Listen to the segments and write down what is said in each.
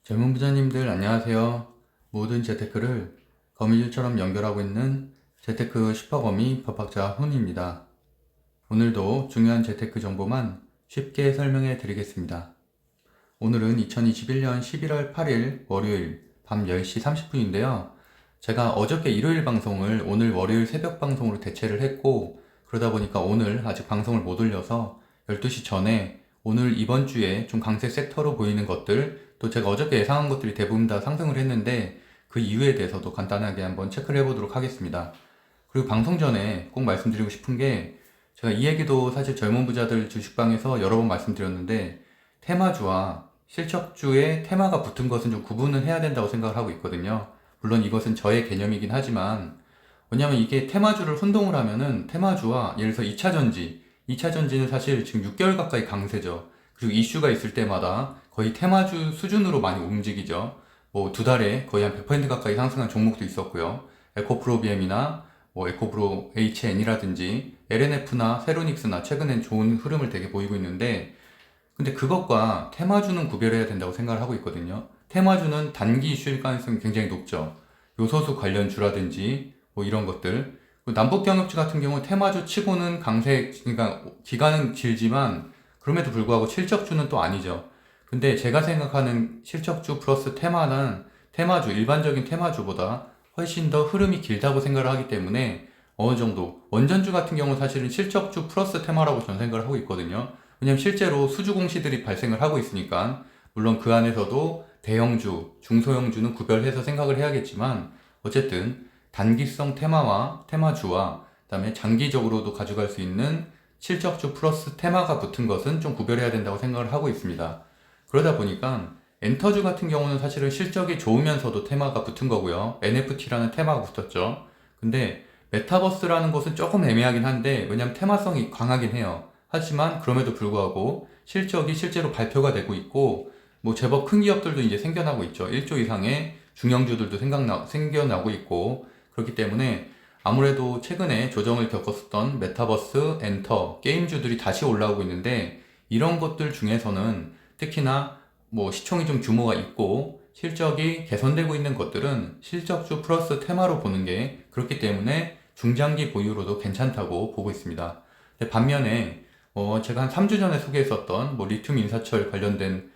젊은 부자님들 안녕하세요. 모든 재테크를 거미줄처럼 연결하고 있는 재테크 슈퍼거미 법학자 훈입니다. 오늘도 중요한 재테크 정보만 쉽게 설명해 드리겠습니다. 오늘은 2021년 11월 8일 월요일 밤 10시 30분인데요. 제가 어저께 일요일 방송을 오늘 월요일 새벽 방송으로 대체를 했고, 그러다 보니까 오늘 아직 방송을 못 올려서 12시 전에 오늘 이번 주에 좀 강세 섹터로 보이는 것들, 또 제가 어저께 예상한 것들이 대부분 다 상승을 했는데 그 이유에 대해서도 간단하게 한번 체크를 해보도록 하겠습니다. 그리고 방송 전에 꼭 말씀드리고 싶은 게, 제가 이 얘기도 사실 젊은 부자들 주식방에서 여러 번 말씀드렸는데, 테마주와 실적주의 테마가 붙은 것은 좀 구분을 해야 된다고 생각을 하고 있거든요. 물론 이것은 저의 개념이긴 하지만, 왜냐면 이게 테마주를 혼동을 하면은 테마주와 예를 들어서 2차전지는 사실 지금 6개월 가까이 강세죠. 그리고 이슈가 있을 때마다 거의 테마주 수준으로 많이 움직이죠. 뭐 두 달에 거의 한 100% 가까이 상승한 종목도 있었고요. 에코프로비엠이나 뭐 에코프로 HN이라든지 LNF나 세로닉스나 최근엔 좋은 흐름을 되게 보이고 있는데, 근데 그것과 테마주는 구별해야 된다고 생각을 하고 있거든요. 테마주는 단기 이슈일 가능성이 굉장히 높죠. 요소수 관련주라든지 뭐 이런 것들. 남북경협지 같은 경우 테마주 치고는 강세, 그러니까 기간은 길지만 그럼에도 불구하고 실적주는 또 아니죠. 근데 제가 생각하는 실적주 플러스 테마는 테마주, 일반적인 테마주보다 훨씬 더 흐름이 길다고 생각을 하기 때문에 어느 정도 원전주 같은 경우는 사실은 실적주 플러스 테마라고 저는 생각을 하고 있거든요. 왜냐면 실제로 수주 공시들이 발생을 하고 있으니까. 물론 그 안에서도 대형주, 중소형주는 구별해서 생각을 해야겠지만, 어쨌든 단기성 테마와 테마주와 그다음에 장기적으로도 가져갈 수 있는 실적주 플러스 테마가 붙은 것은 좀 구별해야 된다고 생각을 하고 있습니다. 그러다 보니까 엔터주 같은 경우는 사실은 실적이 좋으면서도 테마가 붙은 거고요. NFT라는 테마가 붙었죠. 근데 메타버스라는 것은 조금 애매하긴 한데, 왜냐면 테마성이 강하긴 해요. 하지만 그럼에도 불구하고 실적이 실제로 발표가 되고 있고, 뭐 제법 큰 기업들도 이제 생겨나고 있죠. 1조 이상의 중형주들도 생겨나고 있고, 그렇기 때문에 아무래도 최근에 조정을 겪었었던 메타버스, 엔터, 게임주들이 다시 올라오고 있는데, 이런 것들 중에서는 특히나 뭐 시총이 좀 규모가 있고 실적이 개선되고 있는 것들은 실적주 플러스 테마로 보는 게, 그렇기 때문에 중장기 보유로도 괜찮다고 보고 있습니다. 근데 반면에 제가 한 3주 전에 소개했었던 뭐 리튬 인사철 관련된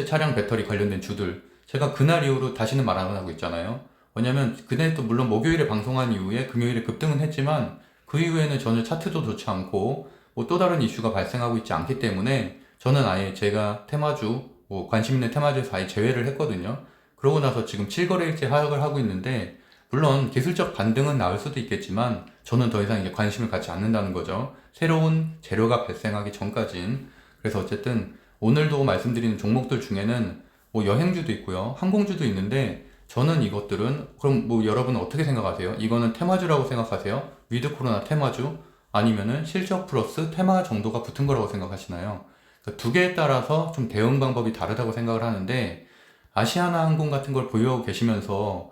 차량 배터리 관련된 주들, 제가 그날 이후로 다시는 말 안 하고 있잖아요. 왜냐면 그날 또 물론 목요일에 방송한 이후에 금요일에 급등은 했지만 그 이후에는 전혀 차트도 좋지 않고 뭐 또 다른 이슈가 발생하고 있지 않기 때문에 저는 아예 제가 테마주, 뭐 관심 있는 테마주에서 아예 제외를 했거든요. 그러고 나서 지금 7거래일째 하락을 하고 있는데, 물론 기술적 반등은 나올 수도 있겠지만 저는 더 이상 이제 관심을 갖지 않는다는 거죠. 새로운 재료가 발생하기 전까진. 그래서 어쨌든 오늘도 말씀드리는 종목들 중에는 뭐 여행주도 있고요, 항공주도 있는데, 저는 이것들은, 그럼 뭐 여러분은 어떻게 생각하세요? 이거는 테마주라고 생각하세요? 위드 코로나 테마주? 아니면은 실적 플러스 테마 정도가 붙은 거라고 생각하시나요? 그러니까 두 개에 따라서 좀 대응 방법이 다르다고 생각을 하는데, 아시아나 항공 같은 걸 보유하고 계시면서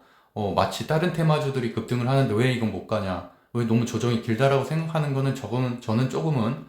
마치 다른 테마주들이 급등을 하는데 왜 이건 못 가냐, 왜 너무 조정이 길다라고 생각하는 거는 저는 조금은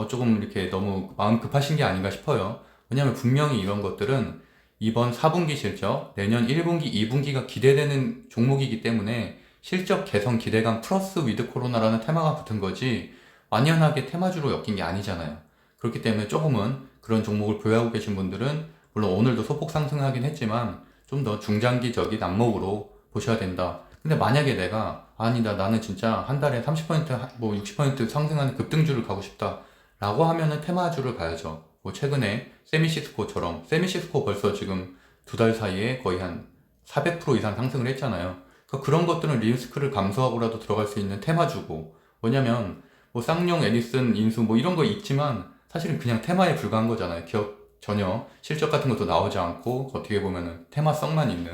조금 이렇게 너무 마음 급하신 게 아닌가 싶어요. 왜냐하면 분명히 이런 것들은 이번 4분기 실적, 내년 1분기, 2분기가 기대되는 종목이기 때문에 실적 개선 기대감 플러스 위드 코로나라는 테마가 붙은 거지 완연하게 테마주로 엮인 게 아니잖아요. 그렇기 때문에 조금은 그런 종목을 보유하고 계신 분들은, 물론 오늘도 소폭 상승하긴 했지만 좀 더 중장기적인 안목으로 보셔야 된다. 근데 만약에 내가 아니다, 나는 진짜 한 달에 30% 뭐 60% 상승하는 급등주를 가고 싶다 라고 하면은 테마주를 가야죠. 뭐 최근에 세미시스코 벌써 지금 두 달 사이에 거의 한 400% 이상 상승을 했잖아요. 그러니까 그런 것들은 리스크를 감소하고라도 들어갈 수 있는 테마주고, 뭐냐면 뭐 쌍용, 에디슨, 인수 뭐 이런 거 있지만 사실은 그냥 테마에 불과한 거잖아요. 기업 전혀 실적 같은 것도 나오지 않고 어떻게 보면은 테마성만 있는.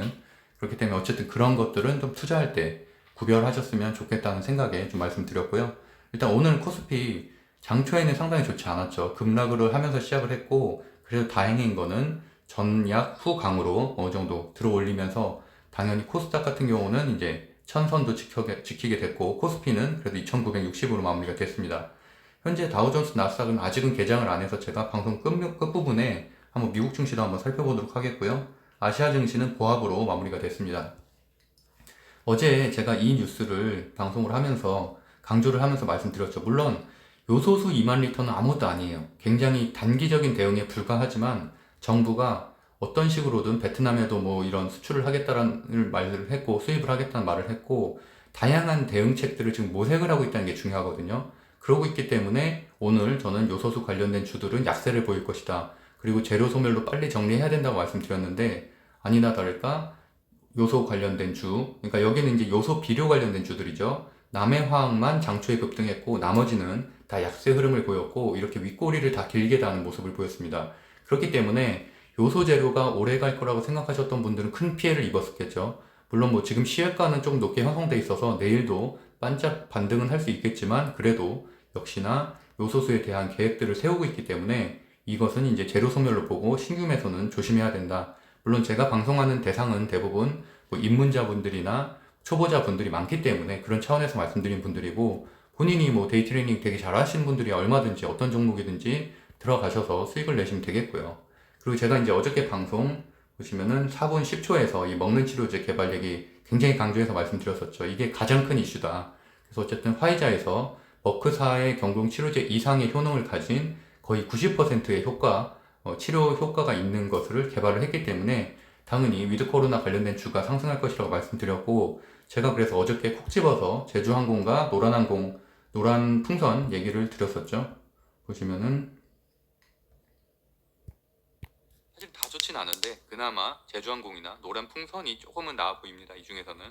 그렇기 때문에 어쨌든 그런 것들은 좀 투자할 때 구별하셨으면 좋겠다는 생각에 좀 말씀드렸고요. 일단 오늘 코스피 장초에는 상당히 좋지 않았죠. 급락을 하면서 시작을 했고, 그래도 다행인 거는 전약 후 강으로 어느 정도 들어 올리면서, 당연히 코스닥 같은 경우는 이제 천선도 지키게 됐고, 코스피는 그래도 2960으로 마무리가 됐습니다. 현재 다우존스 나스닥은 아직은 개장을 안 해서 제가 방송 끝부분에 한번 미국 증시도 한번 살펴보도록 하겠고요. 아시아 증시는 보합으로 마무리가 됐습니다. 어제 제가 이 뉴스를 방송을 하면서 강조를 하면서 말씀드렸죠. 물론 요소수 2만 리터는 아무것도 아니에요. 굉장히 단기적인 대응에 불과하지만 정부가 어떤 식으로든 베트남에도 뭐 이런 수출을 하겠다는 말을 했고 수입을 하겠다는 말을 했고 다양한 대응책들을 지금 모색을 하고 있다는 게 중요하거든요. 그러고 있기 때문에 오늘 저는 요소수 관련된 주들은 약세를 보일 것이다. 그리고 재료 소멸로 빨리 정리해야 된다고 말씀드렸는데 아니나 다를까 요소 관련된 주, 그러니까 여기는 이제 요소 비료 관련된 주들이죠. 남해화학만 장초에 급등했고 나머지는 다 약세 흐름을 보였고 이렇게 윗꼬리를 다 길게 다는 모습을 보였습니다. 그렇기 때문에 요소 재료가 오래 갈 거라고 생각하셨던 분들은 큰 피해를 입었겠죠. 물론 뭐 지금 시효가는 좀 높게 형성돼 있어서 내일도 반짝 반등은 할 수 있겠지만 그래도 역시나 요소수에 대한 계획들을 세우고 있기 때문에 이것은 이제 재료 소멸로 보고 신규 매수는 조심해야 된다. 물론 제가 방송하는 대상은 대부분 뭐 입문자분들이나 초보자분들이 많기 때문에 그런 차원에서 말씀드린 분들이고 본인이 뭐 데이 트레이닝 되게 잘 하시는 분들이 얼마든지 어떤 종목이든지 들어가셔서 수익을 내시면 되겠고요. 그리고 제가 이제 어저께 방송 보시면은 4분 10초에서 이 먹는 치료제 개발 얘기 굉장히 강조해서 말씀드렸었죠. 이게 가장 큰 이슈다. 그래서 어쨌든 화이자에서 머크사의 경동 치료제 이상의 효능을 가진 거의 90%의 효과, 치료 효과가 있는 것을 개발을 했기 때문에 당연히 위드 코로나 관련된 주가 상승할 것이라고 말씀드렸고 제가 그래서 어저께 콕 집어서 제주항공과 노란항공, 노란풍선 얘기를 드렸었죠. 보시면은 사실 다 좋진 않은데 그나마 제주항공이나 노란풍선이 조금은 나아 보입니다. 이 중에서는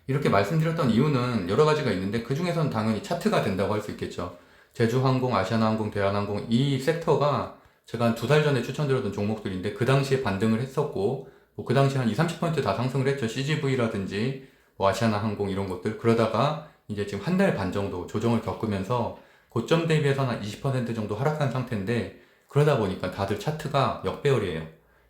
이렇게 말씀드렸던 이유는 여러 가지가 있는데 그 중에서는 당연히 차트가 된다고 할 수 있겠죠. 제주항공, 아시아나항공, 대한항공 이 섹터가 제가 한 2달 전에 추천드렸던 종목들인데 그 당시에 반등을 했었고 뭐 그 당시에 한 2, 30% 다 상승을 했죠. CGV라든지 뭐 아시아나항공 이런 것들 그러다가 이제 지금 한 달 반 정도 조정을 겪으면서 고점 대비해서는 한 20% 정도 하락한 상태인데 그러다 보니까 다들 차트가 역배열이에요.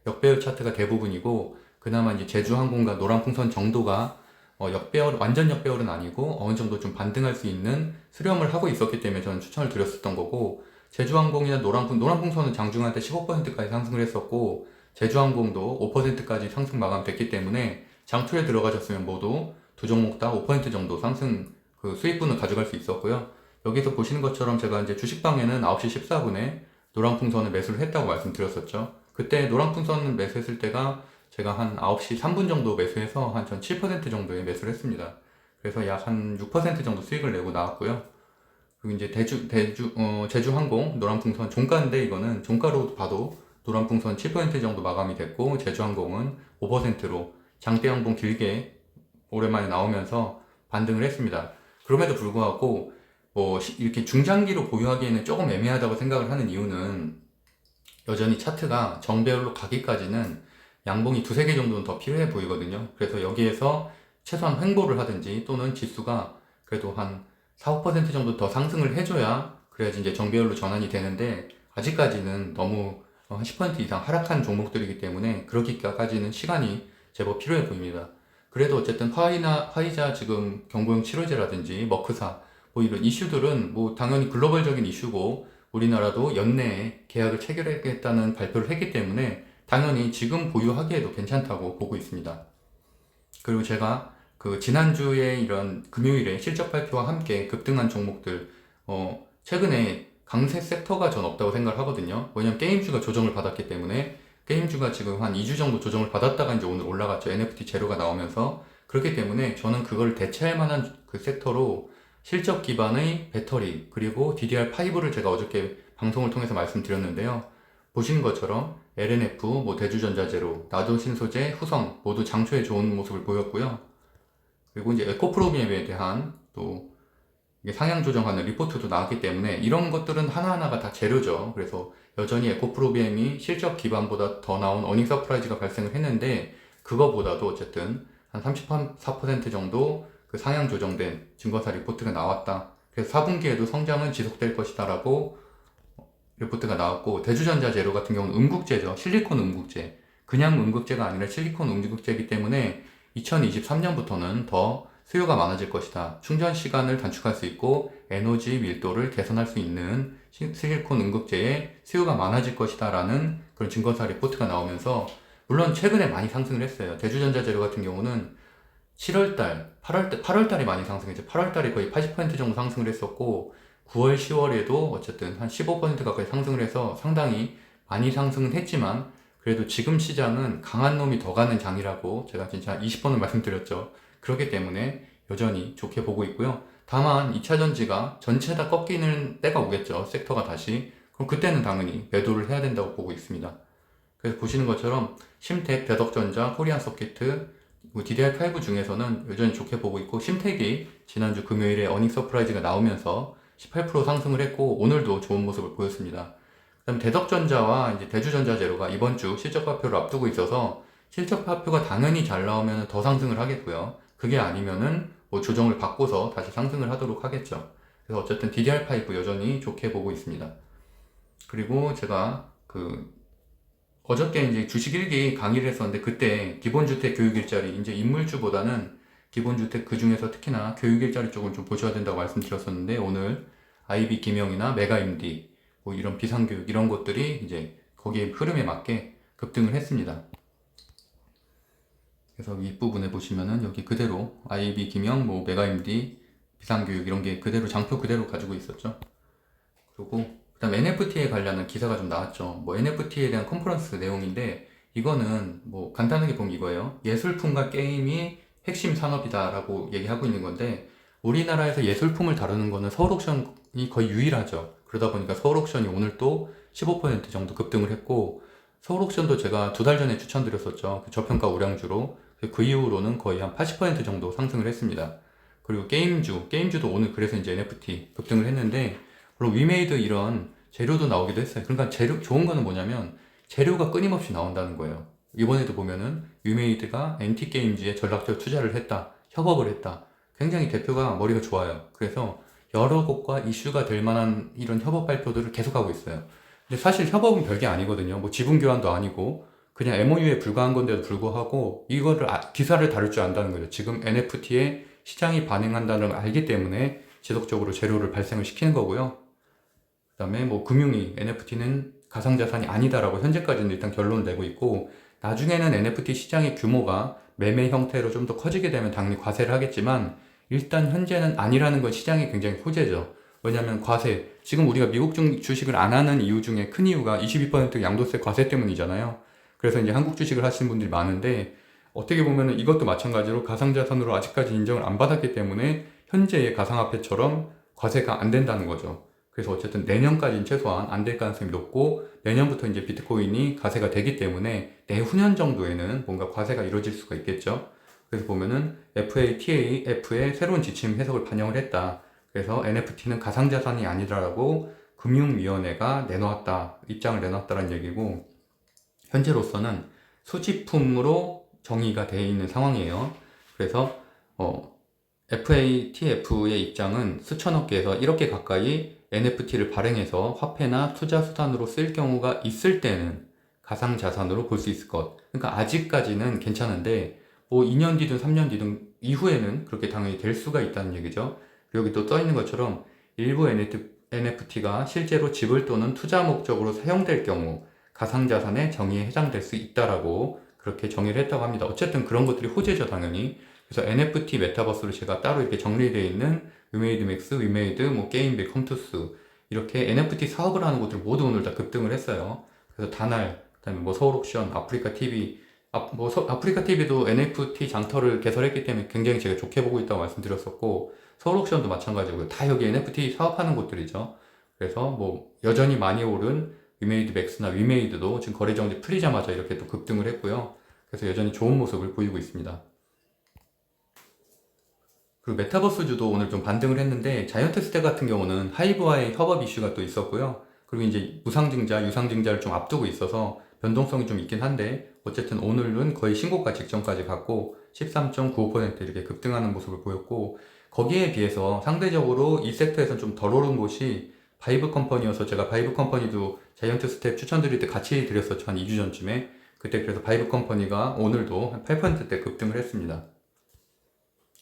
역배열 차트가 대부분이고 그나마 이제 제주항공과 노란풍선 정도가 역배열, 완전 역배열은 아니고 어느 정도 좀 반등할 수 있는 수렴을 하고 있었기 때문에 저는 추천을 드렸었던 거고 제주항공이나 노란풍선은 장중한테 15%까지 상승을 했었고 제주항공도 5%까지 상승 마감됐기 때문에 장초에 들어가셨으면 모두 두 종목 다 5% 정도 상승 그 수익분을 가져갈 수 있었고요. 여기서 보시는 것처럼 제가 이제 주식방에는 9시 14분에 노란풍선을 매수를 했다고 말씀드렸었죠. 그때 노란풍선을 매수했을 때가 제가 한 9시 3분 정도 매수해서 한 전 7% 정도에 매수를 했습니다. 그래서 약 한 6% 정도 수익을 내고 나왔고요. 그리고 이제 제주항공 노란풍선 종가인데 이거는 종가로 봐도 노란풍선 7% 정도 마감이 됐고 제주항공은 5%로 장대항공 길게 오랜만에 나오면서 반등을 했습니다. 그럼에도 불구하고 뭐 이렇게 중장기로 보유하기에는 조금 애매하다고 생각을 하는 이유는 여전히 차트가 정배열로 가기까지는 양봉이 두세 개 정도는 더 필요해 보이거든요. 그래서 여기에서 최소한 횡보를 하든지 또는 지수가 그래도 한 4, 5% 정도 더 상승을 해줘야 그래야지 이제 정배열로 전환이 되는데 아직까지는 너무 한 10% 이상 하락한 종목들이기 때문에 그렇게까지는 시간이 제법 필요해 보입니다. 그래도 어쨌든 화이자 지금 경구용 치료제라든지 머크사 뭐 이런 이슈들은 뭐 당연히 글로벌적인 이슈고 우리나라도 연내에 계약을 체결하겠다는 발표를 했기 때문에 당연히 지금 보유하기에도 괜찮다고 보고 있습니다. 그리고 제가 그 지난주에 이런 금요일에 실적 발표와 함께 급등한 종목들 최근에 강세 섹터가 전 없다고 생각을 하거든요. 왜냐면 게임주가 조정을 받았기 때문에 게임주가 지금 한 2주 정도 조정을 받았다가 이제 오늘 올라갔죠. NFT 재료가 나오면서 그렇기 때문에 저는 그걸 대체할 만한 그 섹터로 실적 기반의 배터리 그리고 DDR5를 제가 어저께 방송을 통해서 말씀드렸는데요. 보시는 것처럼 LNF, 뭐 대주전자재료, 나도신소재, 후성 모두 장초에 좋은 모습을 보였고요. 그리고 이제 에코프로비엠에 대한 또 이게 상향 조정하는 리포트도 나왔기 때문에 이런 것들은 하나하나가 다 재료죠. 그래서 여전히 에코프로비엠이 실적 기반보다 더 나온 어닝 서프라이즈가 발생을 했는데 그거보다도 어쨌든 한 34% 정도 그 상향 조정된 증거사 리포트가 나왔다. 그래서 4분기에도 성장은 지속될 것이다 라고 리포트가 나왔고 대주전자 재료 같은 경우는 음극재죠. 실리콘 음극재. 그냥 음극재가 아니라 실리콘 음극재이기 때문에 2023년부터는 더 수요가 많아질 것이다. 충전 시간을 단축할 수 있고 에너지 밀도를 개선할 수 있는 실리콘 음극재의 수요가 많아질 것이다 라는 그런 증거사 리포트가 나오면서 물론 최근에 많이 상승을 했어요. 대주전자재료 같은 경우는 7월달, 8월달에 많이 상승했죠. 8월달에 거의 80% 정도 상승을 했었고 9월, 10월에도 어쨌든 한 15% 가까이 상승을 해서 상당히 많이 상승은 했지만 그래도 지금 시장은 강한 놈이 더 가는 장이라고 제가 진짜 20번을 말씀드렸죠. 그렇기 때문에 여전히 좋게 보고 있고요. 다만 2차전지가 전체 다 꺾이는 때가 오겠죠. 섹터가 다시. 그럼 그때는 당연히 매도를 해야 된다고 보고 있습니다. 그래서 보시는 것처럼 심텍, 대덕전자, 코리안서키트, DDR5 중에서는 여전히 좋게 보고 있고 심텍이 지난주 금요일에 어닝 서프라이즈가 나오면서 18% 상승을 했고 오늘도 좋은 모습을 보였습니다. 그다음 대덕전자와 이제 대주전자재료가 이번 주 실적 발표를 앞두고 있어서 실적 발표가 당연히 잘 나오면 더 상승을 하겠고요. 그게 아니면은 뭐 조정을 받고서 다시 상승을 하도록 하겠죠. 그래서 어쨌든 DDR5 여전히 좋게 보고 있습니다. 그리고 제가 어저께 이제 주식 일기 강의를 했었는데 그때 기본주택 교육일자리 이제 인물주보다는 기본주택 그 중에서 특히나 교육일자리 쪽은 좀 보셔야 된다고 말씀드렸었는데 오늘 IB 김영이나 메가임디 뭐 이런 비상교육 이런 것들이 이제 거기에 흐름에 맞게 급등을 했습니다. 그래서 윗부분에 보시면은 여기 그대로 IB 김영, 뭐 메가임디, 비상교육 이런 게 그대로 장표 그대로 가지고 있었죠. 그리고 그다음 NFT에 관련한 기사가 좀 나왔죠. 뭐 NFT에 대한 컨퍼런스 내용인데 이거는 뭐 간단하게 보면 이거예요. 예술품과 게임이 핵심 산업이다라고 얘기하고 있는 건데 우리나라에서 예술품을 다루는 거는 서울옥션이 거의 유일하죠. 그러다 보니까 서울옥션이 오늘 또 15% 정도 급등을 했고 서울옥션도 제가 2달 전에 추천드렸었죠. 그 저평가 우량주로. 그 이후로는 거의 한 80% 정도 상승을 했습니다. 그리고 게임주도 오늘 그래서 이제 NFT 급등을 했는데 물론 위메이드 이런 재료도 나오기도 했어요. 그러니까 좋은 거는 뭐냐면 재료가 끊임없이 나온다는 거예요. 이번에도 보면은 위메이드가 NT게임즈에 전략적 투자를 했다, 협업을 했다. 굉장히 대표가 머리가 좋아요. 그래서 여러 곳과 이슈가 될 만한 이런 협업 발표들을 계속하고 있어요. 근데 사실 협업은 별게 아니거든요. 뭐 지분 교환도 아니고 그냥 MOU에 불과한 건데도 불구하고 이거를 기사를 다룰 줄 안다는 거죠. 지금 NFT에 시장이 반응한다는 걸 알기 때문에 지속적으로 재료를 발생을 시키는 거고요. 그다음에 뭐 금융위 NFT는 가상자산이 아니다라고 현재까지는 일단 결론을 내고 있고 나중에는 NFT 시장의 규모가 매매 형태로 좀 더 커지게 되면 당연히 과세를 하겠지만 일단 현재는 아니라는 건 시장이 굉장히 호재죠. 왜냐하면 과세 지금 우리가 미국 주식을 안 하는 이유 중에 큰 이유가 22% 양도세 과세 때문이잖아요. 그래서 이제 한국 주식을 하시는 분들이 많은데 어떻게 보면 이것도 마찬가지로 가상자산으로 아직까지 인정을 안 받았기 때문에 현재의 가상화폐처럼 과세가 안 된다는 거죠. 그래서 어쨌든 내년까지는 최소한 안 될 가능성이 높고 내년부터 이제 비트코인이 과세가 되기 때문에 내후년 정도에는 뭔가 과세가 이루어질 수가 있겠죠. 그래서 보면은 FATF의 새로운 지침 해석을 반영을 했다. 그래서 NFT는 가상자산이 아니라고 금융위원회가 내놓았다. 입장을 내놨다는 얘기고 현재로서는 수집품으로 정의가 되어 있는 상황이에요. 그래서 FATF의 입장은 수천억 개에서 1억 개 가까이 NFT를 발행해서 화폐나 투자 수단으로 쓸 경우가 있을 때는 가상자산으로 볼 수 있을 것. 그러니까 아직까지는 괜찮은데 뭐 2년 뒤든 3년 뒤든 이후에는 그렇게 당연히 될 수가 있다는 얘기죠. 여기 또 써 있는 것처럼 일부 NFT가 실제로 지불 또는 투자 목적으로 사용될 경우 가상자산의 정의에 해당될 수 있다라고 그렇게 정의를 했다고 합니다. 어쨌든 그런 것들이 호재죠, 당연히. 그래서 NFT 메타버스로 제가 따로 이렇게 정리되어 있는 위메이드 맥스, 위메이드, 뭐 게임빌, 컴투스 이렇게 NFT 사업을 하는 곳들 모두 오늘 다 급등을 했어요. 그래서 다날, 그다음에 뭐 서울옥션, 아프리카 TV, 아프리카 TV도 NFT 장터를 개설했기 때문에 굉장히 제가 좋게 보고 있다고 말씀드렸었고 서울옥션도 마찬가지고요. 다 여기 NFT 사업하는 곳들이죠. 그래서 뭐 여전히 많이 오른 위메이드 맥스나 위메이드도 지금 거래 정지 풀리자마자 이렇게 또 급등을 했고요. 그래서 여전히 좋은 모습을 보이고 있습니다. 그리고 메타버스주도 오늘 좀 반등을 했는데 자이언트스텝 같은 경우는 하이브와의 협업 이슈가 또 있었고요. 그리고 이제 무상증자, 유상증자를 좀 앞두고 있어서 변동성이 좀 있긴 한데 어쨌든 오늘은 거의 신고가 직전까지 갔고 13.95% 이렇게 급등하는 모습을 보였고 거기에 비해서 상대적으로 이 섹터에서는 좀 덜 오른 곳이 바이브 컴퍼니여서 제가 바이브 컴퍼니도 자이언트스텝 추천드릴 때 같이 드렸었죠. 한 2주 전쯤에. 그때 그래서 바이브 컴퍼니가 오늘도 한 8%대 급등을 했습니다.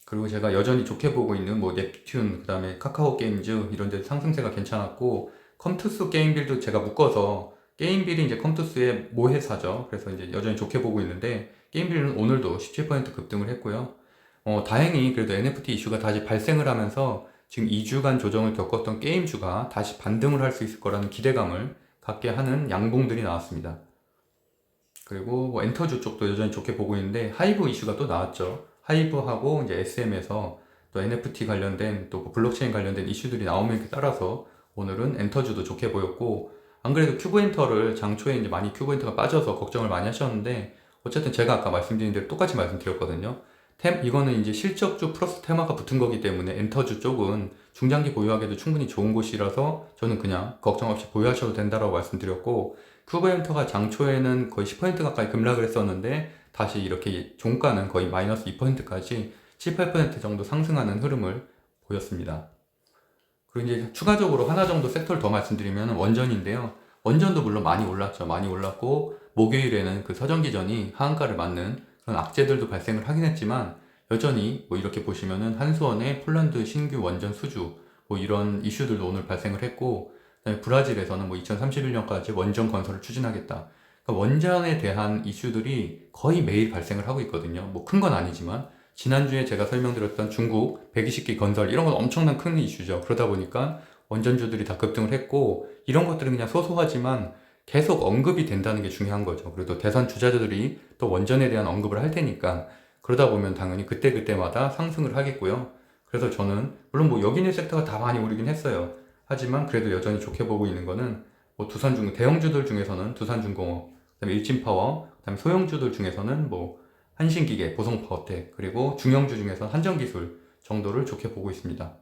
그리고 제가 여전히 좋게 보고 있는 뭐 넵튠, 그 다음에 카카오 게임즈 이런 데 상승세가 괜찮았고 컴투스 게임빌도 제가 묶어서 게임빌이 이제 컴투스의 모회사죠. 그래서 이제 여전히 좋게 보고 있는데, 게임빌은 오늘도 17% 급등을 했고요. 다행히 그래도 NFT 이슈가 다시 발생을 하면서 지금 2주간 조정을 겪었던 게임주가 다시 반등을 할 수 있을 거라는 기대감을 갖게 하는 양봉들이 나왔습니다. 그리고 뭐 엔터주 쪽도 여전히 좋게 보고 있는데, 하이브 이슈가 또 나왔죠. 하이브하고 이제 SM에서 또 NFT 관련된 또 블록체인 관련된 이슈들이 나오면 따라서 오늘은 엔터주도 좋게 보였고, 안 그래도 큐브엔터를 장초에 이제 많이 큐브엔터가 빠져서 걱정을 많이 하셨는데, 어쨌든 제가 아까 말씀드린 대로 똑같이 말씀드렸거든요. 이거는 이제 실적주 플러스 테마가 붙은 거기 때문에 엔터주 쪽은 중장기 보유하기도 충분히 좋은 곳이라서 저는 그냥 걱정 없이 보유하셔도 된다라고 말씀드렸고, 큐브엔터가 장초에는 거의 10% 가까이 급락을 했었는데 다시 이렇게 종가는 거의 마이너스 2%까지 7, 8% 정도 상승하는 흐름을 보였습니다. 그리고 이제 추가적으로 하나 정도 섹터를 더 말씀드리면 원전인데요. 원전도 물론 많이 올랐죠. 많이 올랐고, 목요일에는 그 서전기전이 하한가를 맞는 그런 악재들도 발생을 하긴 했지만, 여전히 뭐 이렇게 보시면은 한수원의 폴란드 신규 원전 수주 뭐 이런 이슈들도 오늘 발생을 했고, 그다음에 브라질에서는 뭐 2031년까지 원전 건설을 추진하겠다. 그러니까 원전에 대한 이슈들이 거의 매일 발생을 하고 있거든요. 뭐 큰 건 아니지만, 지난주에 제가 설명드렸던 중국 120기 건설 이런 건 엄청난 큰 이슈죠. 그러다 보니까 원전주들이 다 급등을 했고, 이런 것들은 그냥 소소하지만 계속 언급이 된다는 게 중요한 거죠. 그래도 대선 주자들이 또 원전에 대한 언급을 할 테니까, 그러다 보면 당연히 그때그때마다 상승을 하겠고요. 그래서 저는 물론 뭐 여기 있는 섹터가 다 많이 오르긴 했어요. 하지만 그래도 여전히 좋게 보고 있는 거는 뭐 대형주들 중에서는 두산중공업, 그다음에 일진파워, 그다음에 소형주들 중에서는 뭐 한신기계, 보성파워텍, 그리고 중형주 중에서 한전기술 정도를 좋게 보고 있습니다.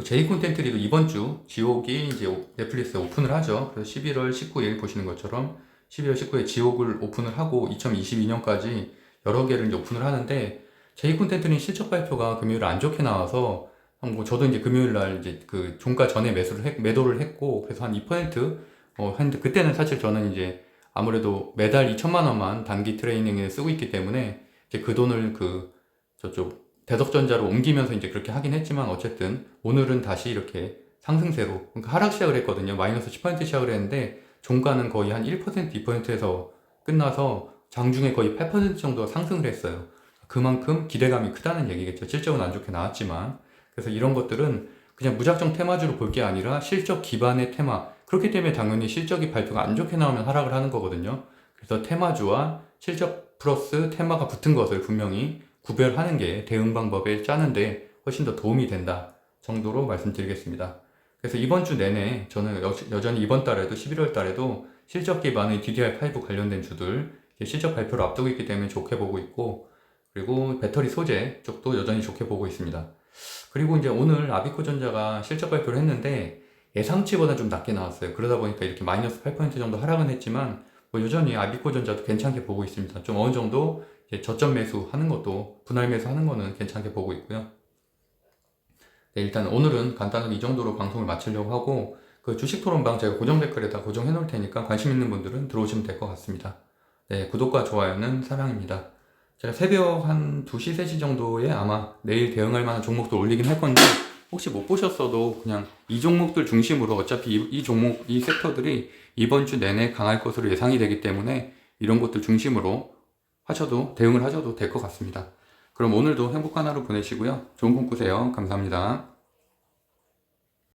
제이콘텐트리도 이번 주 지옥이 이제 넷플릭스에 오픈을 하죠. 그래서 11월 19일 보시는 것처럼 12월 19일 지옥을 오픈을 하고 2022년까지 여러 개를 이제 오픈을 하는데, 제이콘텐트리 실적 발표가 금요일 안 좋게 나와서 뭐 저도 이제 금요일 날 이제 그 종가 전에 매도를 했고, 그래서 한 2% 했는데, 그때는 사실 저는 이제 아무래도 매달 2천만 원만 단기 트레이닝에 쓰고 있기 때문에 이제 그 돈을 그 저쪽 대덕전자로 옮기면서 이제 그렇게 하긴 했지만, 어쨌든 오늘은 다시 이렇게 상승세로, 그러니까 하락 시작을 했거든요. 마이너스 10% 시작을 했는데 종가는 거의 한 1%, 2%에서 끝나서 장중에 거의 8% 정도 상승을 했어요. 그만큼 기대감이 크다는 얘기겠죠. 실적은 안 좋게 나왔지만. 그래서 이런 것들은 그냥 무작정 테마주로 볼 게 아니라 실적 기반의 테마. 그렇기 때문에 당연히 실적이 발표가 안 좋게 나오면 하락을 하는 거거든요. 그래서 테마주와 실적 플러스 테마가 붙은 것을 분명히 구별하는 게 대응 방법에 짜는데 훨씬 더 도움이 된다 정도로 말씀드리겠습니다. 그래서 이번 주 내내 저는 여전히 이번 달에도 11월 달에도 실적 기반의 DDR5 관련된 주들 실적 발표를 앞두고 있기 때문에 좋게 보고 있고, 그리고 배터리 소재 쪽도 여전히 좋게 보고 있습니다. 그리고 이제 오늘 아비코전자가 실적 발표를 했는데 예상치보다 좀 낮게 나왔어요. 그러다 보니까 이렇게 마이너스 8% 정도 하락은 했지만, 뭐 여전히 아비코전자도 괜찮게 보고 있습니다. 좀 어느 정도 저점 매수 하는 것도, 분할 매수 하는 거는 괜찮게 보고 있고요. 네, 일단 오늘은 간단하게 이 정도로 방송을 마치려고 하고, 그 주식 토론방 제가 고정 댓글에다 고정해 놓을 테니까 관심 있는 분들은 들어오시면 될 것 같습니다. 네, 구독과 좋아요는 사랑입니다. 제가 새벽 한 2시, 3시 정도에 아마 내일 대응할 만한 종목도 올리긴 할 건데, 혹시 못 보셨어도 그냥 이 종목들 중심으로, 어차피 이 섹터들이 이번 주 내내 강할 것으로 예상이 되기 때문에 이런 것들 중심으로 대응을 하셔도 될 것 같습니다. 그럼 오늘도 행복한 하루 보내시고요. 좋은 꿈 꾸세요. 감사합니다.